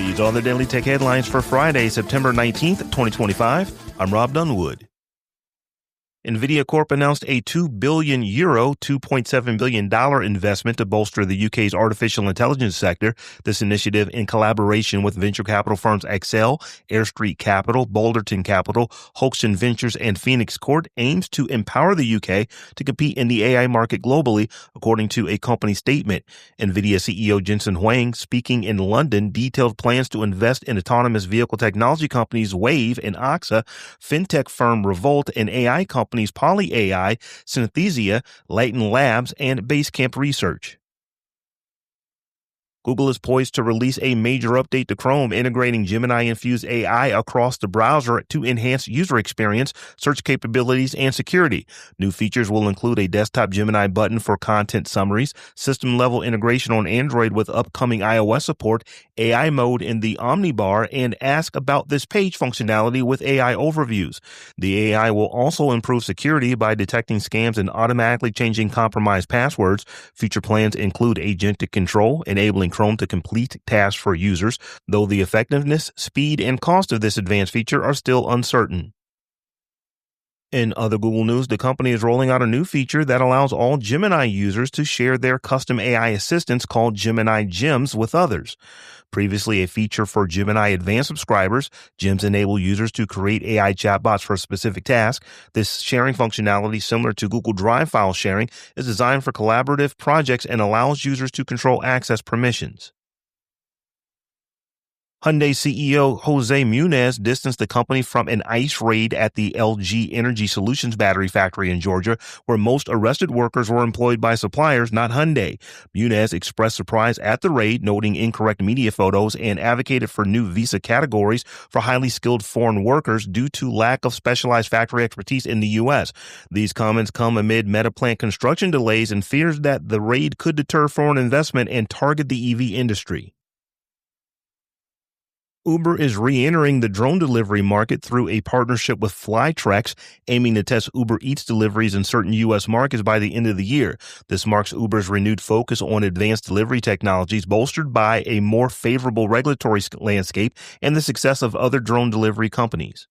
These are the Daily Tech headlines for Friday, September 19th, 2025. I'm Rob Dunwood. Nvidia Corp announced a €2 billion, $2.7 billion investment to bolster the UK's artificial intelligence sector. This initiative, in collaboration with venture capital firms Accel, Air Street Capital, Boulderton Capital, Hoxton Ventures, and Phoenix Court, aims to empower the UK to compete in the AI market globally, according to a company statement. Nvidia CEO Jensen Huang, speaking in London, detailed plans to invest in autonomous vehicle technology companies Wave and Oxa, fintech firm Revolt, and AI companies Poly AI, Synthesia, Leighton Labs, and Basecamp Research. Google is poised to release a major update to Chrome, integrating Gemini-infused AI across the browser to enhance user experience, search capabilities, and security. New features will include a desktop Gemini button for content summaries, system-level integration on Android with upcoming iOS support, AI mode in the Omnibar, and Ask About This Page functionality with AI overviews. The AI will also improve security by detecting scams and automatically changing compromised passwords. Future plans include agentic control, enabling Chrome to complete tasks for users, though the effectiveness, speed, and cost of this advanced feature are still uncertain. In other Google news, the company is rolling out a new feature that allows all Gemini users to share their custom AI assistants called Gemini Gems with others. Previously a feature for Gemini Advanced subscribers, Gems enable users to create AI chatbots for a specific task. This sharing functionality, similar to Google Drive file sharing, is designed for collaborative projects and allows users to control access permissions. Hyundai CEO Jose Munez distanced the company from an ICE raid at the LG Energy Solutions battery factory in Georgia, where most arrested workers were employed by suppliers, not Hyundai. Munez expressed surprise at the raid, noting incorrect media photos, and advocated for new visa categories for highly skilled foreign workers due to lack of specialized factory expertise in the U.S. These comments come amid Meta plant construction delays and fears that the raid could deter foreign investment and target the EV industry. Uber is re-entering the drone delivery market through a partnership with Flytrex, aiming to test Uber Eats deliveries in certain U.S. markets by the end of the year. This marks Uber's renewed focus on advanced delivery technologies, bolstered by a more favorable regulatory landscape and the success of other drone delivery companies.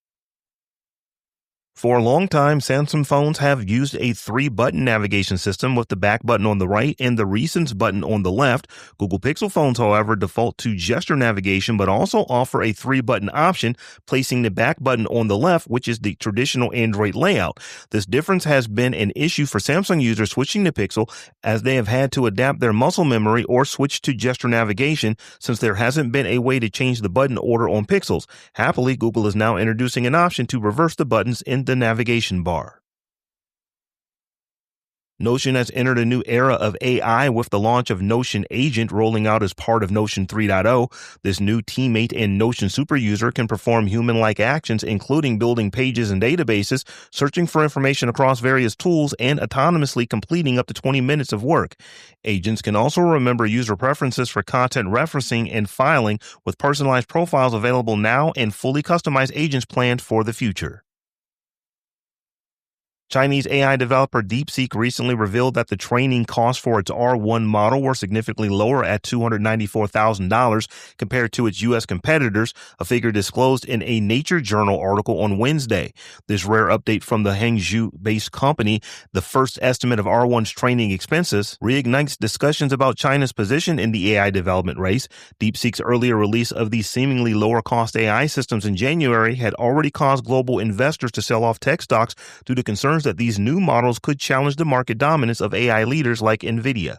For a long time, Samsung phones have used a 3-button navigation system with the back button on the right and the recents button on the left. Google Pixel phones, however, default to gesture navigation but also offer a 3-button option, placing the back button on the left, which is the traditional Android layout. This difference has been an issue for Samsung users switching to Pixel, as they have had to adapt their muscle memory or switch to gesture navigation, since there hasn't been a way to change the button order on Pixels. Happily, Google is now introducing an option to reverse the buttons in the navigation bar. Notion has entered a new era of AI with the launch of Notion Agent rolling out as part of Notion 3.0. This new teammate and Notion super user can perform human-like actions, including building pages and databases, searching for information across various tools, and autonomously completing up to 20 minutes of work. Agents can also remember user preferences for content referencing and filing, with personalized profiles available now and fully customized agents planned for the future. Chinese AI developer DeepSeek recently revealed that the training costs for its R1 model were significantly lower at $294,000 compared to its U.S. competitors, a figure disclosed in a Nature Journal article on Wednesday. This rare update from the Hangzhou-based company, the first estimate of R1's training expenses, reignites discussions about China's position in the AI development race. DeepSeek's earlier release of these seemingly lower-cost AI systems in January had already caused global investors to sell off tech stocks due to concerns that these new models could challenge the market dominance of AI leaders like Nvidia.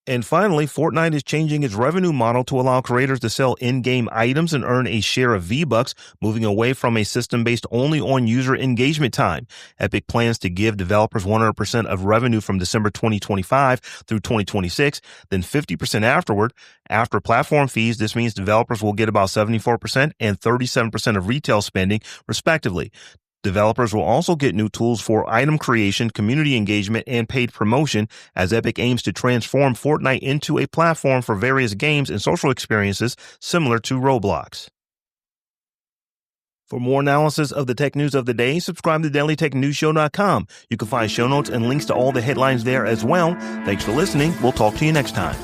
And finally, Fortnite is changing its revenue model to allow creators to sell in-game items and earn a share of V-Bucks, moving away from a system based only on user engagement time. Epic plans to give developers 100% of revenue from December 2025 through 2026, then 50% afterward. After platform fees, this means developers will get about 74% and 37% of retail spending, respectively. Developers will also get new tools for item creation, community engagement, and paid promotion, as Epic aims to transform Fortnite into a platform for various games and social experiences similar to Roblox. For more analysis of the tech news of the day, subscribe to dailytechnewsshow.com. You can find show notes and links to all the headlines there as well. Thanks for listening. We'll talk to you next time.